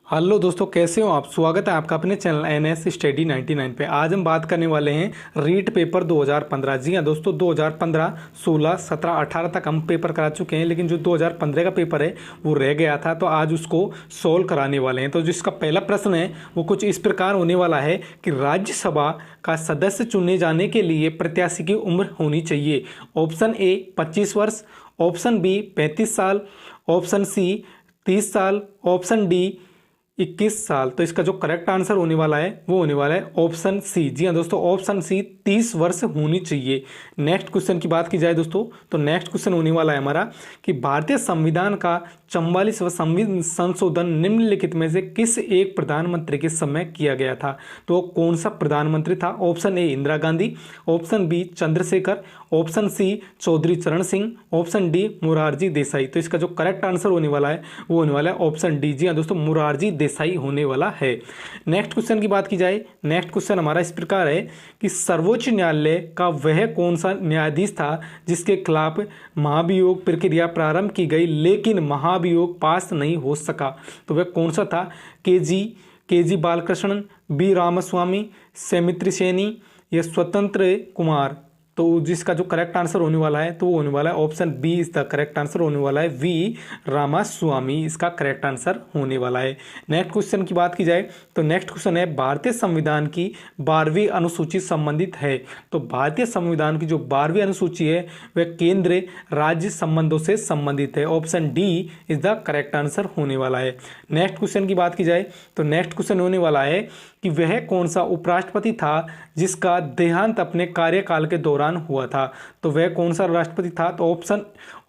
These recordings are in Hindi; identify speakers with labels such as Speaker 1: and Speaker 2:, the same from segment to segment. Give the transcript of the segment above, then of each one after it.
Speaker 1: हेलो दोस्तों, कैसे हो आप। स्वागत है आपका अपने चैनल एनएस स्टडी 99 पे। आज हम बात करने वाले हैं रीट पेपर 2015। जी हाँ दोस्तों, 2015, 16, 17, 18 तक हम पेपर करा चुके हैं, लेकिन जो 2015 का पेपर है वो रह गया था, तो आज उसको सोल्व कराने वाले हैं। तो जिसका पहला प्रश्न है वो कुछ इस प्रकार होने वाला है कि राज्यसभा का सदस्य चुने जाने के लिए प्रत्याशी की उम्र होनी चाहिए। ऑप्शन ए 25 वर्ष, ऑप्शन बी 35 साल, ऑप्शन सी 30 साल, ऑप्शन डी 21 साल। तो इसका जो करेक्ट आंसर होने वाला है वो होने वाला है ऑप्शन सी। जी हाँ दोस्तों, ऑप्शन सी 30 वर्ष होनी चाहिए। नेक्स्ट क्वेश्चन की बात की जाए दोस्तों, तो नेक्स्ट क्वेश्चन होने वाला है हमारा कि भारतीय संविधान का 44वां संशोधन निम्नलिखित में से किस एक प्रधानमंत्री के समय किया गया था। तो कौन सा प्रधानमंत्री था। Option A Indira Gandhi, option B Chandrashekhar, option C Chaudhary Charan Singh, option D Morarji Desai. तो इसका जो करेक्ट आंसर होने वाला है वो होने वाला है ऑप्शन डी। जी हाँ दोस्तों, मोरारजी देसाई होने वाला है। नेक्स्ट क्वेश्चन की बात की जाए, नेक्स्ट क्वेश्चन हमारा इस प्रकार है कि सर्वोच्च न्यायालय का वह कौन सा न्यायाधीश था जिसके खिलाफ महाभियोग प्रक्रिया प्रारंभ की गई लेकिन महाभियोग पास नहीं हो सका। तो वह कौन सा था। के जी बालकृष्णन, बी रामास्वामी, सौमित्र सैनी या स्वतंत्र कुमार। तो जिसका जो करेक्ट आंसर होने वाला है तो वो होने वाला है option B is the correct answer होने वाला है। वी रामास्वामी इसका करेक्ट आंसर होने वाला है। नेक्स्ट क्वेश्चन की बात की जाए तो नेक्स्ट क्वेश्चन है भारतीय संविधान की 12वीं अनुसूची संबंधित है। तो भारतीय संविधान की जो 12वीं अनुसूची है वह केंद्र राज्य संबंधों से संबंधित है। Option D is the correct answer होने वाला है। नेक्स्ट क्वेश्चन की बात की जाए तो नेक्स्ट क्वेश्चन होने वाला है कि वह कौन सा उपराष्ट्रपति था जिसका देहांत अपने कार्यकाल के दौरान हुआ था। तो वह कौन सा राष्ट्रपति था। तो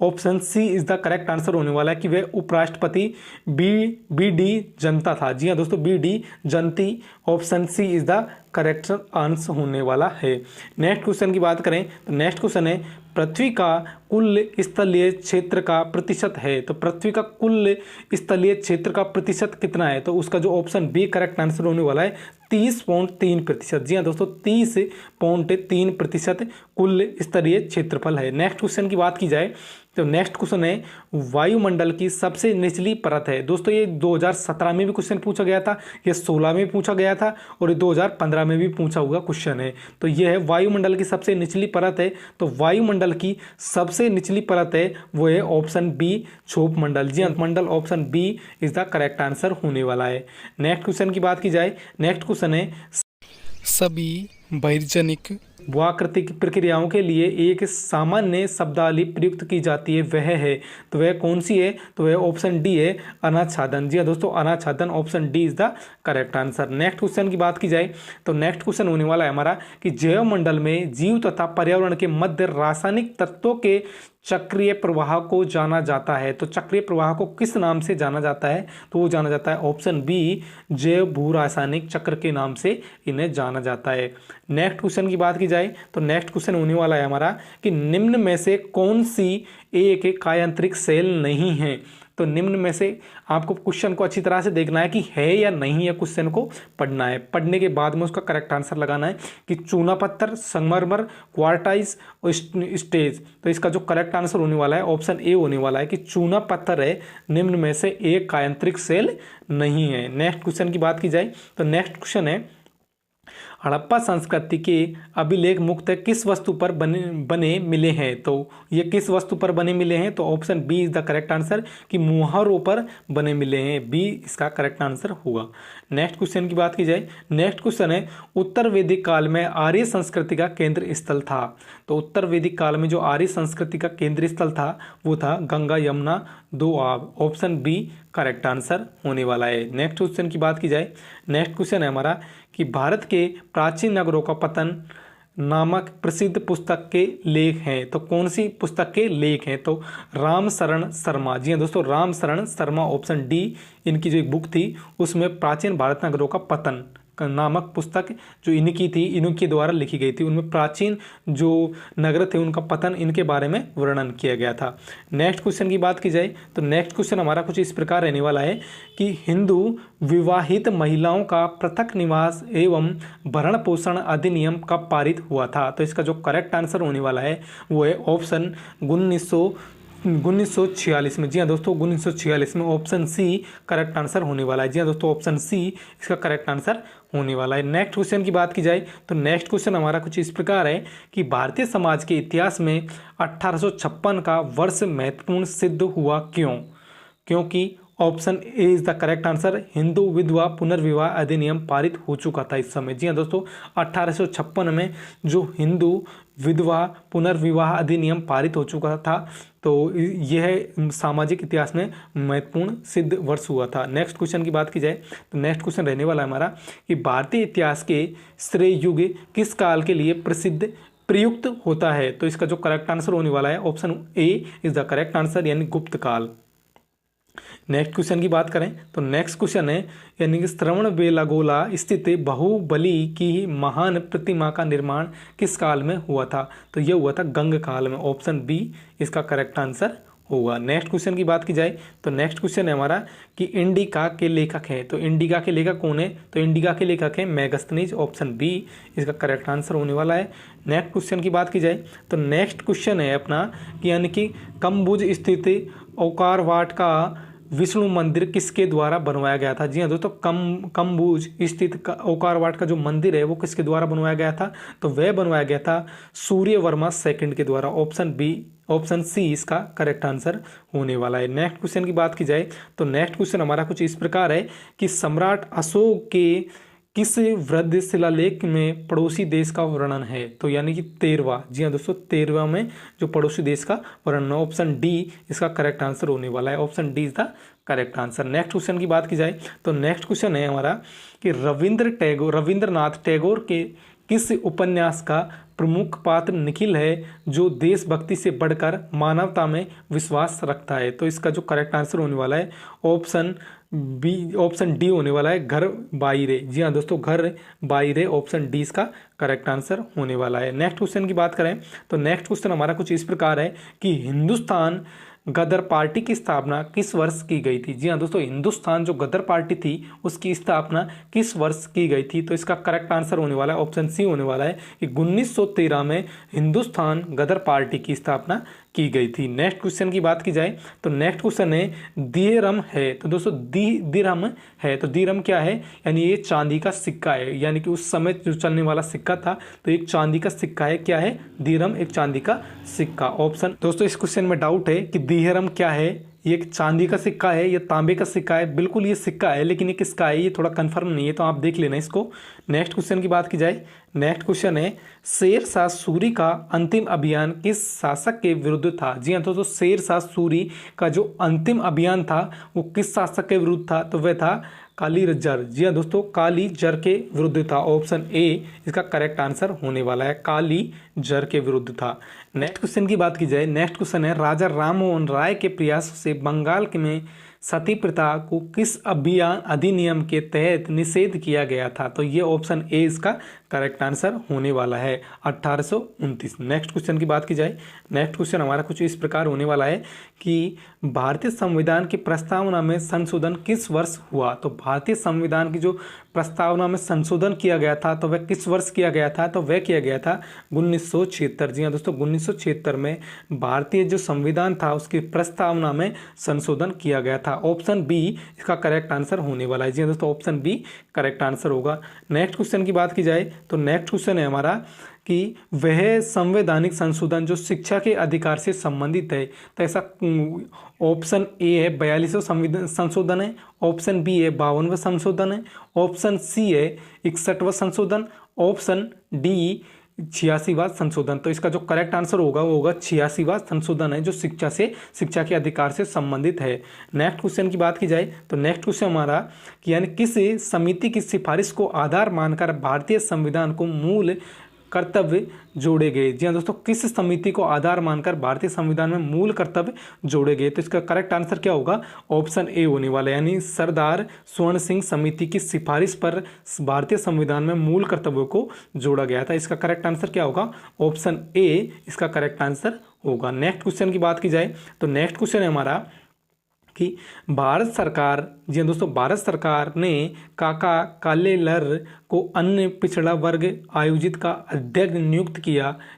Speaker 1: option C is the correct answer होने वाला है कि वह उपराष्ट्रपति बी डी जनता था। जी हाँ दोस्तों, B D Jatti. Option C is the correct answer होने वाला है। नेक्स्ट क्वेश्चन की बात करें तो नेक्स्ट क्वेश्चन है पृथ्वी का कुल स्थलीय क्षेत्र का प्रतिशत है। तो पृथ्वी का कुल स्थलीय क्षेत्र का प्रतिशत कितना है। तो उसका जो ऑप्शन बी करेक्ट आंसर होने वाला है 30.3%। जी हाँ दोस्तों, 30.3% कुल स्तरीय क्षेत्रफल है। नेक्स्ट क्वेश्चन की बात की जाए तो नेक्स्ट क्वेश्चन है वायुमंडल की सबसे निचली परत है। दोस्तों ये 2017 में भी क्वेश्चन पूछा गया था, ये 16 में पूछा गया था और ये 2015 में भी पूछा हुआ क्वेश्चन है। तो ये है वायुमंडल की सबसे निचली परत है। तो वायुमंडल की सबसे निचली परत है वो है ऑप्शन बी क्षोभ मंडल। जी हाँ, मंडल option B is the correct answer होने वाला है। नेक्स्ट क्वेश्चन की बात की जाए नेक्स्ट क्वेश्चन है सभी बहिर्जनिक वाकृतिक प्रक्रियाओं के लिए एक सामान्य शब्दावली प्रयुक्त की जाती है, वह है। तो वह कौन सी है। तो वह ऑप्शन डी है अनाच्छादन। जी हाँ दोस्तों, अनाच्छादन option D is the correct answer. Next question की बात की जाए तो नेक्स्ट क्वेश्चन होने वाला है हमारा कि जैव मंडल में जीव तथा पर्यावरण के मध्य रासायनिक तत्वों के चक्रीय प्रवाह को जाना जाता है। तो चक्रीय प्रवाह को किस नाम से जाना जाता है। तो वो जाना जाता है ऑप्शन बी जैव भू रासायनिक चक्र के नाम से इन्हें जाना जाता है। नेक्स्ट क्वेश्चन की बात की जाए तो नेक्स्ट क्वेश्चन होने वाला है हमारा कि निम्न में से कौन सी एक कायांतरिक सेल नहीं है। तो निम्न में से आपको क्वेश्चन को अच्छी तरह से देखना है कि है या नहीं है। क्वेश्चन को पढ़ना है, पढ़ने के बाद में उसका करेक्ट आंसर लगाना है कि चूना पत्थर, संगमरमर, क्वार्टाइज और स्टेज। तो इसका जो करेक्ट आंसर होने वाला है ऑप्शन ए होने वाला है कि चूना पत्थर है, निम्न में से एक कायांतरिक सेल नहीं है। नेक्स्ट क्वेश्चन की बात की जाए तो नेक्स्ट क्वेश्चन है हड़प्पा संस्कृति के अभिलेख मुख्यतः किस वस्तु पर बने मिले हैं। तो ये किस वस्तु पर बने मिले हैं। तो option B is the correct answer कि मुहावरों पर बने मिले हैं। बी इसका करेक्ट आंसर होगा। नेक्स्ट क्वेश्चन की बात की जाए नेक्स्ट क्वेश्चन है उत्तर वैदिक काल में आर्य संस्कृति का केंद्र स्थल था। तो उत्तर वैदिक काल में जो आर्य संस्कृति का केंद्र स्थल था वो था Ganga Yamuna Doab. Option B correct answer होने वाला है। नेक्स्ट क्वेश्चन की बात की जाए नेक्स्ट क्वेश्चन है हमारा कि भारत के प्राचीन नगरों का पतन नामक प्रसिद्ध पुस्तक के लेख हैं। तो कौन सी पुस्तक के लेख हैं। तो राम शरण शर्मा। जी हाँ दोस्तों, राम शरण शर्मा ऑप्शन डी इनकी जो एक बुक थी उसमें प्राचीन भारत नगरों का पतन नामक पुस्तक जो इनकी थी, इनके द्वारा लिखी गई थी। उनमें प्राचीन जो नगर थे उनका पतन इनके बारे में वर्णन किया गया था। नेक्स्ट क्वेश्चन की बात की जाए तो नेक्स्ट क्वेश्चन हमारा कुछ इस प्रकार रहने वाला है कि हिंदू विवाहित महिलाओं का पृथक निवास एवं भरण पोषण अधिनियम कब पारित हुआ था। तो इसका जो करेक्ट आंसर होने वाला है वो है ऑप्शन 1900 1946 में। जी हाँ दोस्तों, 1946 में। ऑप्शन सी करेक्ट आंसर होने वाला है। जी हाँ दोस्तों, ऑप्शन सी इसका करेक्ट आंसर होने वाला है। नेक्स्ट क्वेश्चन की बात की जाए तो नेक्स्ट क्वेश्चन हमारा कुछ इस प्रकार है कि भारतीय समाज के इतिहास में 1856 का वर्ष महत्वपूर्ण सिद्ध हुआ क्यों? क्योंकि option A is the correct answer, Hindu विधवा पुनर्विवाह अधिनियम पारित हो चुका था इस समय। जी हाँ दोस्तों, 1856 में जो हिंदू विधवा पुनर्विवाह अधिनियम पारित हो चुका था, तो यह सामाजिक इतिहास में महत्वपूर्ण सिद्ध वर्ष हुआ था। नेक्स्ट क्वेश्चन की बात की जाए तो नेक्स्ट क्वेश्चन रहने वाला है हमारा कि भारतीय इतिहास के श्रेय युग किस काल के लिए प्रयुक्त होता है? तो इसका जो करेक्ट आंसर होने वाला है option A is the correct answer, यानी गुप्त काल। नेक्स्ट क्वेश्चन की बात करें तो नेक्स्ट क्वेश्चन है यानी कि श्रवणबेलागोला स्थित बाहुबली की महान प्रतिमा का निर्माण किस काल में हुआ था? तो यह हुआ था गंग काल में। ऑप्शन बी इसका करेक्ट आंसर होगा। नेक्स्ट क्वेश्चन की बात की जाए तो नेक्स्ट क्वेश्चन है हमारा कि इंडिका के लेखक हैं। तो इंडिका के लेखक कौन है? तो इंडिका के लेखक हैं मेगास्थनीज। ऑप्शन बी इसका करेक्ट आंसर होने वाला है। नेक्स्ट क्वेश्चन की बात की जाए तो नेक्स्ट क्वेश्चन है अपना कि यानी कि कम्बुज स्थित ओकारवाट का विष्णु मंदिर किसके द्वारा बनवाया गया था? जी हाँ दोस्तों, कम्बुज स्थित ओकारवाट का जो मंदिर है वो किसके द्वारा बनवाया गया था? तो वह बनवाया गया था सूर्यवर्मा सेकंड के द्वारा। ऑप्शन सी इसका करेक्ट आंसर होने वाला है। नेक्स्ट क्वेश्चन की बात की जाए तो नेक्स्ट क्वेश्चन हमारा कुछ इस प्रकार है कि सम्राट अशोक के किस वृद्ध शिलालेख में पड़ोसी देश का वर्णन है? तो यानी कि 13वां। जी हाँ दोस्तों, 13वां में जो पड़ोसी देश का वर्णन है। ऑप्शन डी इसका करेक्ट आंसर होने वाला है। Option D is the correct answer. Next question की बात की जाए तो नेक्स्ट क्वेश्चन है हमारा कि रविंद्रनाथ टैगोर के किस उपन्यास का प्रमुख पात्र निखिल है जो देशभक्ति से बढ़कर मानवता में विश्वास रखता है? तो इसका जो करेक्ट आंसर होने वाला है ऑप्शन डी होने वाला है, घर बाईरे। जी हाँ दोस्तों, घर बाईरे। ऑप्शन डी इसका करेक्ट आंसर होने वाला है। नेक्स्ट क्वेश्चन की बात करें तो नेक्स्ट क्वेश्चन हमारा कुछ इस प्रकार है कि हिंदुस्तान गदर पार्टी की स्थापना किस वर्ष की गई थी? जी हाँ दोस्तों, हिंदुस्तान जो गदर पार्टी थी उसकी स्थापना किस वर्ष की गई थी? तो इसका करेक्ट आंसर होने वाला है ऑप्शन सी होने वाला है कि 1913 में हिंदुस्तान गदर पार्टी की स्थापना की गई थी। नेक्स्ट क्वेश्चन की बात की जाए तो नेक्स्ट क्वेश्चन है दिरहम है। तो दोस्तों दिरहम है, तो दिरहम क्या है? यानी ये चांदी का सिक्का है, यानी कि उस समय जो चलने वाला सिक्का था तो एक चांदी का सिक्का है। क्या है? दिरहम एक चांदी का सिक्का। ऑप्शन दोस्तों इस क्वेश्चन में डाउट है कि दिरहम क्या है, ये एक चांदी का सिक्का है या तांबे का सिक्का है? बिल्कुल ये सिक्का है, लेकिन ये किसका है ये थोड़ा कंफर्म नहीं है, तो आप देख लेना इसको। नेक्स्ट क्वेश्चन की बात की जाए नेक्स्ट क्वेश्चन है शेर शाह सूरी का अंतिम अभियान किस शासक के विरुद्ध था? जी हाँ तो शेर शाह सूरी का जो अंतिम अभियान था वो किस शासक के विरुद्ध था? तो वह था काली जर। जी हाँ दोस्तों, काली जर के विरुद्ध था। ऑप्शन ए इसका करेक्ट आंसर होने वाला है, काली जर के विरुद्ध था। नेक्स्ट क्वेश्चन की बात की जाए नेक्स्ट क्वेश्चन है राजा राममोहन राय के प्रयास से बंगाल में सती प्रथा को किस अधिनियम के तहत निषेध किया गया था? तो ये ऑप्शन ए इसका करेक्ट आंसर होने वाला है 1829। नेक्स्ट क्वेश्चन की बात की जाए नेक्स्ट क्वेश्चन हमारा कुछ इस प्रकार होने वाला है कि भारतीय संविधान की प्रस्तावना में संशोधन किस वर्ष हुआ? तो भारतीय संविधान की जो प्रस्तावना में संशोधन किया गया था तो वह किस वर्ष किया गया था? तो वह किया गया था 1976। जी हाँ दोस्तों, 1976 में भारतीय जो संविधान था उसकी प्रस्तावना में संशोधन किया गया था। ऑप्शन बी इसका करेक्ट आंसर होने वाला है। जी हाँ दोस्तों, ऑप्शन बी करेक्ट आंसर होगा। नेक्स्ट क्वेश्चन की बात की जाए तो नेक्स्ट क्वेश्चन है हमारा कि वह संवैधानिक संशोधन जो शिक्षा के अधिकार से संबंधित है, तो ऐसा ऑप्शन ए है 42वां संविधान संशोधन है, ऑप्शन बी है 52वां संशोधन है, ऑप्शन सी है 61वां संशोधन, ऑप्शन डी 86वां संशोधन। तो इसका जो करेक्ट आंसर होगा वो होगा 86वां संशोधन है जो शिक्षा के अधिकार से संबंधित है। नेक्स्ट क्वेश्चन की बात की जाए तो नेक्स्ट क्वेश्चन हमारा कि यानी किस समिति की सिफारिश को आधार मानकर भारतीय संविधान को मूल कर्तव्य जोड़े गए? जी हाँ दोस्तों, किस समिति को आधार मानकर भारतीय संविधान में मूल कर्तव्य जोड़े गए? तो इसका करेक्ट आंसर क्या होगा? ऑप्शन ए होने वाला है, यानी सरदार स्वर्ण सिंह समिति की सिफारिश पर भारतीय संविधान में मूल कर्तव्यों को जोड़ा गया था। इसका करेक्ट आंसर क्या होगा? ऑप्शन ए इसका करेक्ट आंसर होगा। नेक्स्ट क्वेश्चन की बात की जाए तो नेक्स्ट क्वेश्चन है हमारा कि भारत सरकार, जी हाँ दोस्तों, भारत सरकार ने काका कालेलर को अन्य पिछड़ा वर्ग आयोजित का अध्यक्ष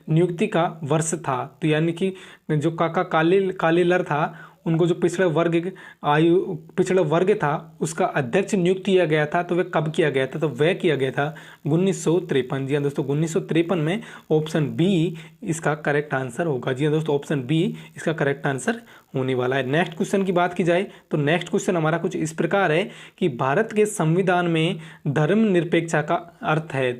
Speaker 1: नियुक्ति का वर्ष था। तो यानी कि जो काका कालेलर था, उनको जो पिछड़ा वर्ग था उसका अध्यक्ष नियुक्त किया गया था। तो वह कब किया गया था? तो वह किया गया था 1953। जी हाँ दोस्तों, 1953 में। ऑप्शन बी इसका करेक्ट आंसर होगा। जी हाँ दोस्तों, ऑप्शन बी इसका करेक्ट आंसर होने वाला है। नेक्स्ट क्वेश्चन की बात की जाए तो नेक्स्ट क्वेश्चन हमारा कुछ इस प्रकार है कि भारत के संविधान में धर्मनिरपेक्षता का अर्थ है,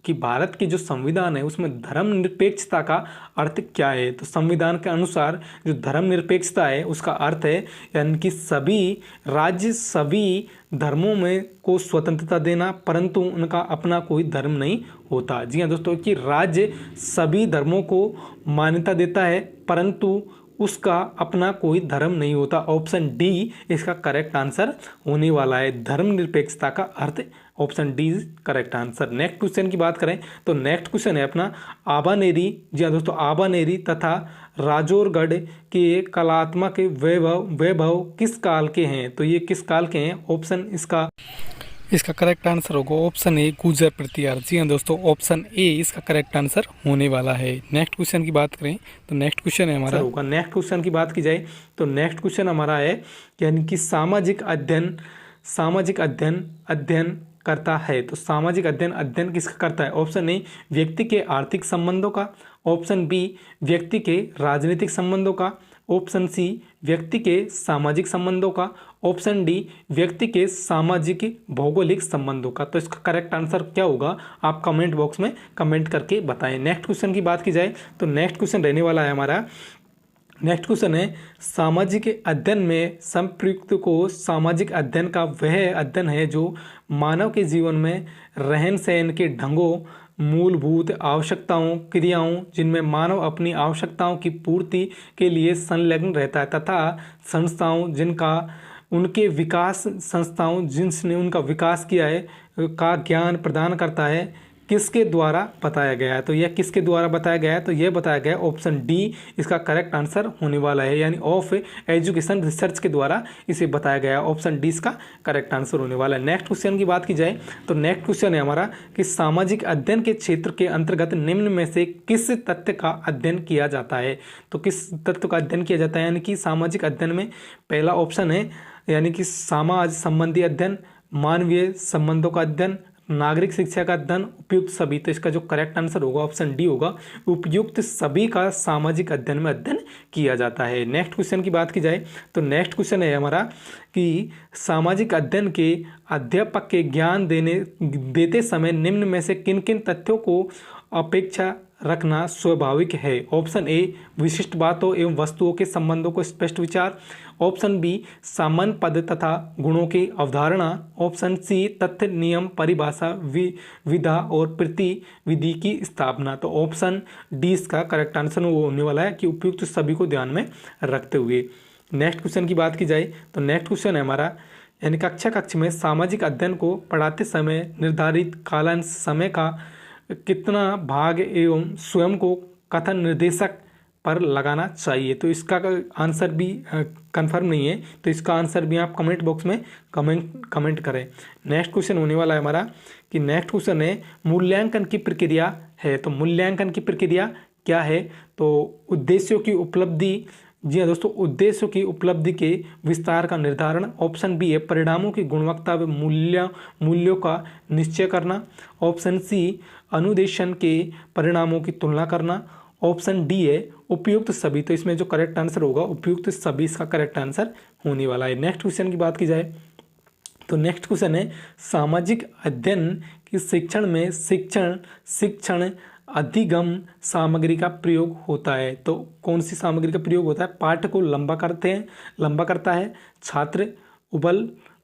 Speaker 1: कि भारत की जो संविधान है उसमें धर्मनिरपेक्षता का अर्थ क्या है? तो संविधान के अनुसार जो धर्मनिरपेक्षता है उसका अर्थ है यानी कि सभी राज्य सभी धर्मों में को स्वतंत्रता देना, परंतु उनका अपना कोई धर्म नहीं होता। जी हाँ दोस्तों, कि राज्य सभी धर्मों को मान्यता देता है परंतु उसका अपना कोई धर्म नहीं होता। ऑप्शन डी इसका करेक्ट आंसर होने वाला है। धर्मनिरपेक्षता का अर्थ option D correct answer. Next question की बात करें तो नेक्स्ट क्वेश्चन है अपना आबानेरी। जी हाँ दोस्तों, आबानेरी तथा राजौरगढ़ के कलात्मक वैभव किस काल के हैं? तो ये किस काल के हैं? ऑप्शन इसका करेक्ट आंसर होगा ऑप्शन ए गुर्जर प्रतिहार। जी हाँ दोस्तों, ऑप्शन ए इसका करेक्ट आंसर होने वाला है। नेक्स्ट क्वेश्चन की बात करें तो नेक्स्ट क्वेश्चन है हमारा होगा। नेक्स्ट क्वेश्चन की बात की जाए तो नेक्स्ट क्वेश्चन हमारा है यानी कि सामाजिक अध्ययन करता है। तो सामाजिक अध्ययन किसका करता है? ऑप्शन ए व्यक्ति के आर्थिक संबंधों का, ऑप्शन बी व्यक्ति के राजनीतिक संबंधों का, ऑप्शन सी व्यक्ति के सामाजिक संबंधों का, ऑप्शन डी व्यक्ति के सामाजिक भौगोलिक संबंधों का। तो इसका करेक्ट आंसर क्या होगा? आप कमेंट बॉक्स में कमेंट करके बताएं। नेक्स्ट क्वेश्चन की बात की जाए तो नेक्स्ट क्वेश्चन रहने वाला है हमारा, नेक्स्ट क्वेश्चन है सामाजिक अध्ययन में संप्रयुक्त को सामाजिक अध्ययन का वह अध्ययन है जो मानव के जीवन में रहन सहन के ढंगों, मूलभूत आवश्यकताओं, क्रियाओं जिनमें मानव अपनी आवश्यकताओं की पूर्ति के लिए संलग्न रहता है तथा संस्थाओं जिनने उनका विकास किया है का ज्ञान प्रदान करता है, किसके द्वारा बताया गया है? तो यह किसके द्वारा बताया गया है? तो यह बताया गया ऑप्शन डी इसका करेक्ट आंसर होने वाला है, यानी ऑफ एजुकेशन रिसर्च के द्वारा इसे बताया गया है। ऑप्शन डी इसका करेक्ट आंसर होने वाला है। नेक्स्ट क्वेश्चन की बात की जाए तो नेक्स्ट क्वेश्चन है हमारा कि सामाजिक अध्ययन के क्षेत्र के अंतर्गत निम्न में से किस तथ्य का अध्ययन किया जाता है? तो किस तथ्य का अध्ययन किया जाता है? यानी कि सामाजिक अध्ययन में पहला ऑप्शन है यानी कि समाज संबंधी अध्ययन, मानवीय संबंधों का अध्ययन, नागरिक शिक्षा का अध्ययन, उपयुक्त सभी। तो इसका जो करेक्ट आंसर होगा ऑप्शन डी होगा, उपयुक्त सभी का सामाजिक अध्ययन में अध्ययन किया जाता है। नेक्स्ट क्वेश्चन की बात की जाए तो नेक्स्ट क्वेश्चन है हमारा कि सामाजिक अध्ययन के अध्यापक के ज्ञान देते समय निम्न में से किन किन तथ्यों को अपेक्षा रखना स्वाभाविक है? ऑप्शन ए विशिष्ट बातों एवं वस्तुओं के संबंधों को स्पष्ट विचार, ऑप्शन बी सामान्य पद तथा गुणों की अवधारणा, ऑप्शन सी तथ्य नियम परिभाषा विधा और प्रतिविधि की स्थापना। तो ऑप्शन डी इसका करेक्ट आंसर होने वाला है कि उपयुक्त सभी को ध्यान में रखते हुए। नेक्स्ट क्वेश्चन की बात की जाए तो नेक्स्ट क्वेश्चन है हमारा यानी कक्षा में सामाजिक अध्ययन को पढ़ाते समय निर्धारित कालांश समय का कितना भाग एवं स्वयं को कथन निर्देशक पर लगाना चाहिए? तो इसका आंसर भी कंफर्म नहीं है, तो इसका आंसर भी आप कमेंट बॉक्स में कमेंट करें। नेक्स्ट क्वेश्चन होने वाला है हमारा कि नेक्स्ट क्वेश्चन है मूल्यांकन की प्रक्रिया है। तो मूल्यांकन की प्रक्रिया क्या है? तो उद्देश्यों की उपलब्धि, जी हाँ दोस्तों, उद्देश्यों की उपलब्धि के विस्तार का निर्धारण, ऑप्शन बी है परिणामों की गुणवत्ता व मूल्यों का निश्चय करना, ऑप्शन सी अनुदेशन के परिणामों की तुलना करना, ऑप्शन डी है उपयुक्त सभी। तो इसमें जो करेक्ट आंसर होगा उपयुक्त सभी इसका करेक्ट आंसर होने वाला है। नेक्स्ट क्वेश्चन की बात की जाए तो नेक्स्ट क्वेश्चन है सामाजिक अध्ययन की शिक्षण में शिक्षण अधिगम सामग्री का प्रयोग होता है। तो कौन सी सामग्री का प्रयोग होता है? पाठ को लंबा करता है छात्र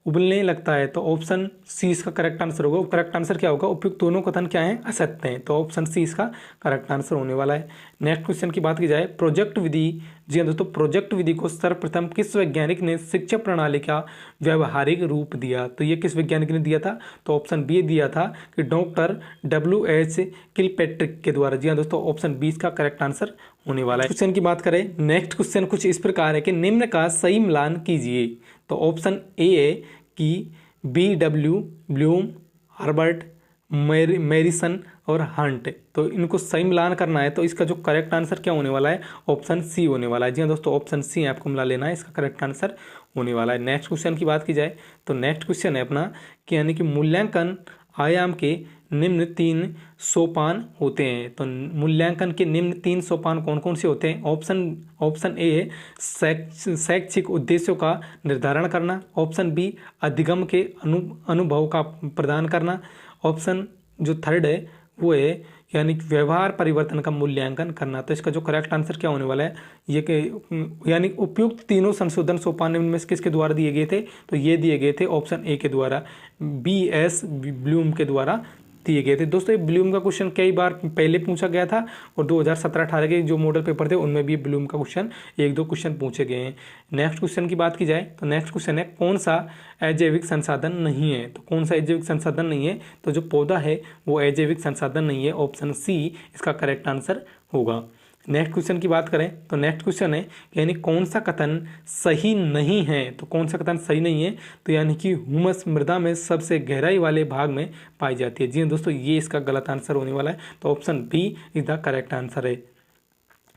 Speaker 1: उबलने लगता है, तो ऑप्शन सी इसका करेक्ट आंसर होगा। करेक्ट आंसर क्या होगा, उपयुक्त दोनों कथन क्या हैं, असत्य हैं, तो ऑप्शन सी इसका करेक्ट आंसर होने वाला है। नेक्स्ट क्वेश्चन की बात की जाए, प्रोजेक्ट विधि, जी हाँ दोस्तों, प्रोजेक्ट विधि को सर्वप्रथम किस वैज्ञानिक ने शिक्षा प्रणाली का व्यवहारिक रूप दिया, तो ये किस वैज्ञानिक ने दिया था, तो ऑप्शन बी दिया था कि डॉक्टर WH किलपैट्रिक के द्वारा। जी हाँ दोस्तों, ऑप्शन बी इसका करेक्ट आंसर होने वाला है। क्वेश्चन की बात करें, नेक्स्ट क्वेश्चन कुछ इस प्रकार है कि निम्न का सही मिलान कीजिए, तो ऑप्शन ए है कि BW ब्लूम, हर्बर्ट, मैरिसन और हंट, तो इनको सही मिलान करना है, तो इसका जो करेक्ट आंसर क्या होने वाला है, ऑप्शन सी होने वाला है। जी हाँ दोस्तों, ऑप्शन सी आपको मिला लेना है, इसका करेक्ट आंसर होने वाला है। नेक्स्ट क्वेश्चन की बात की जाए, तो नेक्स्ट क्वेश्चन है अपना कि यानी कि मूल्यांकन आयाम के निम्न 3 सोपान होते हैं, तो मूल्यांकन के निम्न 3 सोपान कौन कौन से होते हैं, ऑप्शन ए है शैक्षिक उद्देश्यों का निर्धारण करना, ऑप्शन बी अधिगम के अनुभव का प्रदान करना, ऑप्शन जो थर्ड है वो है यानी कि व्यवहार परिवर्तन का मूल्यांकन करना। तो इसका जो करेक्ट आंसर क्या होने वाला है, ये कि यानी उपयुक्त तीनों संशोधन सोपान निम्न में से किसके द्वारा दिए गए थे, तो ये दिए गए थे ऑप्शन ए के द्वारा, BS ब्लूम के द्वारा दिए गए थे। दोस्तों ये ब्लूम का क्वेश्चन कई बार पहले पूछा गया था और 2017-18 के जो मॉडल पेपर थे उनमें भी ब्लूम का क्वेश्चन 1-2 क्वेश्चन पूछे गए हैं। नेक्स्ट क्वेश्चन की बात की जाए, तो नेक्स्ट क्वेश्चन है कौन सा अजैविक संसाधन नहीं है, तो कौन सा अजैविक संसाधन नहीं है, तो जो पौधा है वो अजैविक संसाधन नहीं है, ऑप्शन सी इसका करेक्ट आंसर होगा। नेक्स्ट क्वेश्चन की बात करें, तो नेक्स्ट क्वेश्चन है यानी कौन सा कथन सही नहीं है, तो कौन सा कथन सही नहीं है, तो यानी कि हुमस मृदा में सबसे गहराई वाले भाग में पाई जाती है। जी हाँ दोस्तों, ये इसका गलत आंसर होने वाला है, तो option B is the correct answer है।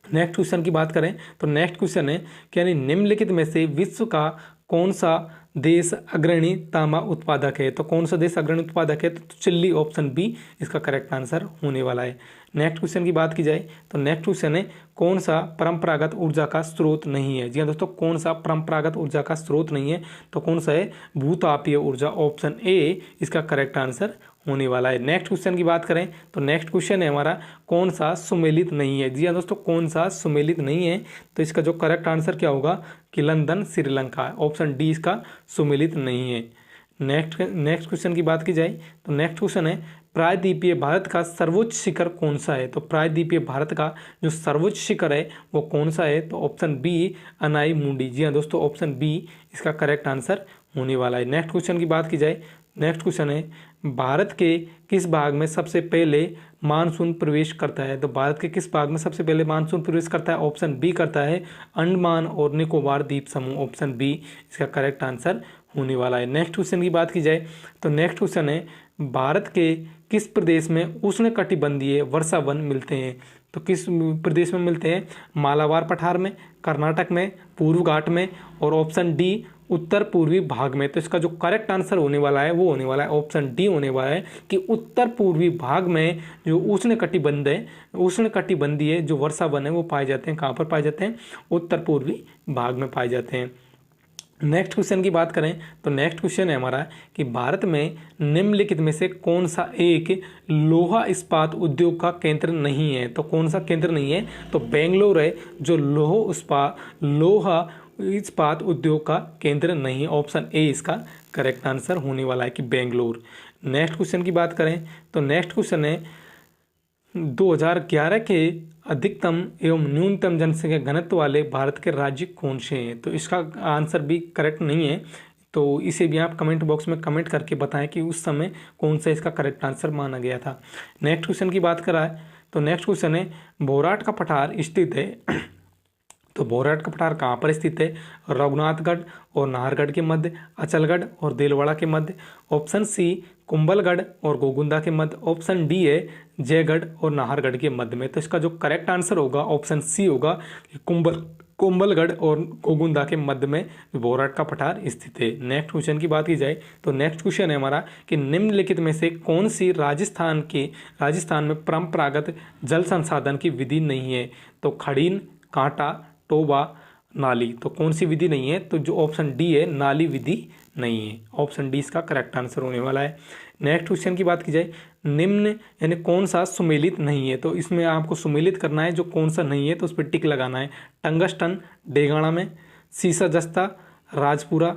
Speaker 1: नेक्स्ट क्वेश्चन की बात करें, तो नेक्स्ट क्वेश्चन है कि यानी निम्नलिखित में से विश्व का कौन सा देश अग्रणी तांबा उत्पादक है, तो कौन सा देश अग्रणी उत्पादक है, तो चिली, ऑप्शन बी इसका करेक्ट आंसर होने वाला है। नेक्स्ट क्वेश्चन की बात की जाए, तो नेक्स्ट क्वेश्चन है कौन सा परंपरागत ऊर्जा का स्रोत नहीं है। जी हाँ दोस्तों, कौन सा परंपरागत ऊर्जा का स्रोत नहीं है, तो कौन सा है, भूतापीय ऊर्जा, ऑप्शन ए इसका करेक्ट आंसर होने वाला है। नेक्स्ट क्वेश्चन की बात करें, तो नेक्स्ट क्वेश्चन है हमारा कौन सा सुमेलित नहीं है। जी हाँ दोस्तों, कौन सा सुमेलित नहीं है, तो इसका जो करेक्ट आंसर क्या होगा कि लंदन श्रीलंका, ऑप्शन डी इसका सुमेलित नहीं है। नेक्स्ट क्वेश्चन की बात की जाए, तो नेक्स्ट क्वेश्चन है प्रायद्वीपीय भारत का सर्वोच्च शिखर कौन सा है, तो प्रायद्वीपीय भारत का जो सर्वोच्च शिखर है वो कौन सा है, तो ऑप्शन बी अनाई मुंडी। जी हाँ दोस्तों, ऑप्शन बी इसका करेक्ट आंसर होने वाला है। नेक्स्ट क्वेश्चन की बात की जाए, नेक्स्ट क्वेश्चन है भारत के किस भाग में सबसे पहले मानसून प्रवेश करता है, तो भारत के किस भाग में सबसे पहले मानसून प्रवेश करता है, ऑप्शन बी करता है अंडमान और निकोबार द्वीप समूह, ऑप्शन बी इसका करेक्ट आंसर होने वाला है। नेक्स्ट क्वेश्चन की बात की जाए, तो नेक्स्ट क्वेश्चन है भारत के किस प्रदेश में उष्णकटिबंधीय वर्षा वन मिलते हैं, तो किस प्रदेश में मिलते हैं, मालाबार पठार में, कर्नाटक में, पूर्व घाट में, और ऑप्शन डी उत्तर पूर्वी भाग में। तो इसका जो करेक्ट आंसर होने वाला है वो होने वाला है ऑप्शन डी होने वाला है कि उत्तर पूर्वी भाग में जो उष्णकटिबंधीय जो वर्षा वन है वो पाए जाते हैं। कहाँ पर पाए जाते हैं, उत्तर पूर्वी भाग में पाए जाते हैं। नेक्स्ट क्वेश्चन की बात करें, तो नेक्स्ट क्वेश्चन है हमारा कि भारत में निम्नलिखित में से कौन सा एक लोहा इस्पात उद्योग का केंद्र नहीं है, तो कौन सा केंद्र नहीं है, तो बेंगलोर है जो लोहा इस्पात उद्योग का केंद्र नहीं है, ऑप्शन ए इसका करेक्ट आंसर होने वाला है कि बेंगलोर। नेक्स्ट क्वेश्चन की बात करें, तो नेक्स्ट क्वेश्चन है 2011 के अधिकतम एवं न्यूनतम जनसंख्या घनत्व वाले भारत के राज्य कौन से हैं, तो इसका आंसर भी करेक्ट नहीं है, तो इसे भी आप कमेंट बॉक्स में कमेंट करके बताएं कि उस समय कौन सा इसका करेक्ट आंसर माना गया था। नेक्स्ट क्वेश्चन की बात कराए, तो नेक्स्ट क्वेश्चन है भोराट का पठार स्थित है तो भोराट का पठार कहाँ पर स्थित है, रघुनाथगढ़ और नाहरगढ़ के मध्य, अचलगढ़ और देलवाड़ा के मध्य, ऑप्शन सी कुंभलगढ़ और गोगुंदा के मध्य, ऑप्शन डी है जयगढ़ और नाहरगढ़ के मध्य में। तो इसका जो करेक्ट आंसर होगा ऑप्शन सी होगा कि कुंभलगढ़ और गोगुंदा के मध्य में भोराट का पठार स्थित है। नेक्स्ट क्वेश्चन की बात की जाए, तो नेक्स्ट क्वेश्चन है हमारा कि निम्नलिखित में से कौन सी राजस्थान में परंपरागत जल संसाधन की विधि नहीं है, तो खड़ीन, कांटा, टोबा, नाली, तो कौन सी विधि नहीं है, तो जो ऑप्शन डी है नाली विधि नहीं है, ऑप्शन डी इसका करेक्ट आंसर होने वाला है। नेक्स्ट क्वेश्चन की बात की जाए, निम्न यानी कौन सा सुमेलित नहीं है, तो इसमें आपको सुमेलित करना है जो कौन सा नहीं है तो उस पर टिक लगाना है। टंगस्टन डेगाना में, सीसा जस्ता राजपुरा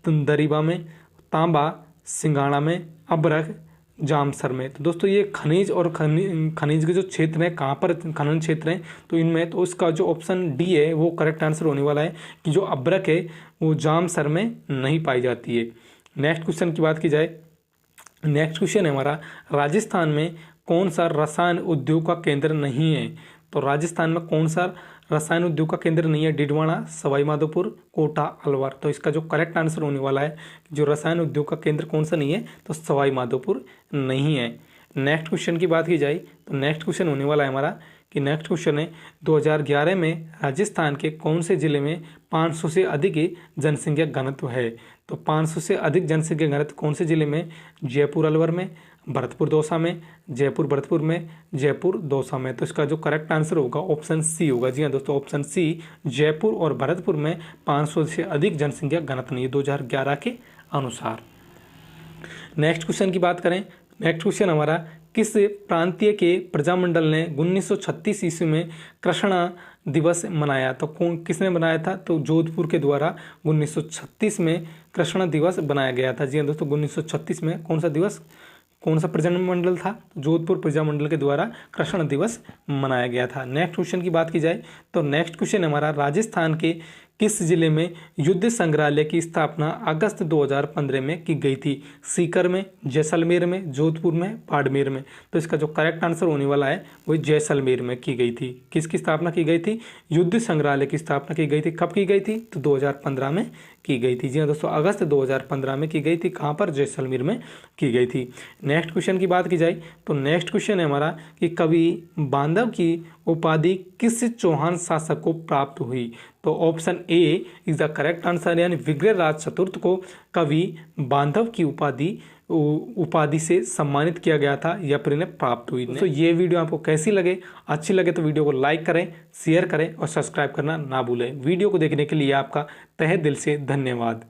Speaker 1: दरीबा में, तांबा सिंगाड़ा में, अभ्रक जामसर में। तो दोस्तों ये खनिज और खनिज के जो क्षेत्र हैं, कहाँ पर खनन क्षेत्र हैं तो इनमें, तो इसका जो ऑप्शन डी है वो करेक्ट आंसर होने वाला है कि जो अभ्रक है वो जामसर में नहीं पाई जाती है। नेक्स्ट क्वेश्चन की बात की जाए, नेक्स्ट क्वेश्चन है हमारा, राजस्थान में कौन सा रसायन उद्योग का केंद्र नहीं है। तो राजस्थान में कौन सा रसायन उद्योग का केंद्र नहीं है? डिडवाना, सवाई माधोपुर, कोटा, अलवर। तो इसका जो करेक्ट आंसर होने वाला है जो रसायन उद्योग का केंद्र कौन सा नहीं है तो सवाई माधोपुर नहीं है। नेक्स्ट क्वेश्चन की बात की जाए तो नेक्स्ट क्वेश्चन होने वाला है हमारा कि नेक्स्ट क्वेश्चन है 2011 में राजस्थान के कौन से जिले में 500 से अधिक जनसंख्या घनत्व है। तो 500 से अधिक जनसंख्या घनत्व कौन से जिले में? जयपुर अलवर में, भरतपुर दौसा में, जयपुर भरतपुर में, जयपुर दौसा में। तो इसका जो करेक्ट आंसर होगा ऑप्शन सी होगा। जी हाँ दोस्तों, ऑप्शन सी, जयपुर और भरतपुर में 500 से अधिक जनसंख्या घनत्व नहीं है 2011 के अनुसार। नेक्स्ट क्वेश्चन की बात करें, नेक्स्ट क्वेश्चन हमारा, किस प्रांतीय के प्रजामंडल ने 1936 ईस्वी में कृष्णा दिवस मनाया। तो कौन किसने बनाया था? तो जोधपुर के द्वारा 1936 में कृष्णा दिवस बनाया गया था। जी हाँ दोस्तों, 1936 में कौन सा दिवस, कौन सा प्रजामंडल था? जोधपुर प्रजामंडल के द्वारा कृष्ण दिवस मनाया गया था। नेक्स्ट क्वेश्चन की बात की जाए तो नेक्स्ट क्वेश्चन हमारा, राजस्थान के किस जिले में युद्ध संग्रहालय की स्थापना अगस्त 2015 में की गई थी? सीकर में, जैसलमेर में, जोधपुर में, बाड़मेर में। तो इसका जो करेक्ट आंसर होने वाला है वो जैसलमेर में की गई थी। किसकी स्थापना की गई थी? युद्ध संग्रहालय की स्थापना की गई थी। कब की गई थी? तो 2015 में की गई थी। जी हाँ दोस्तों, अगस्त 2015 में की गई थी। कहाँ पर? जैसलमेर में की गई थी। नेक्स्ट क्वेश्चन की बात की जाए तो नेक्स्ट क्वेश्चन है हमारा कि कवि बांधव की उपाधि किस चौहान शासक को प्राप्त हुई? तो option A is the correct answer, यानी विग्रहराज चतुर्थ को कवि बांधव की उपाधि से सम्मानित किया गया था या फिर इन्हें प्राप्त हुई। तो ये वीडियो आपको कैसी लगे? अच्छी लगे तो वीडियो को लाइक करें, शेयर करें और सब्सक्राइब करना ना भूलें। वीडियो को देखने के लिए आपका तहे दिल से धन्यवाद।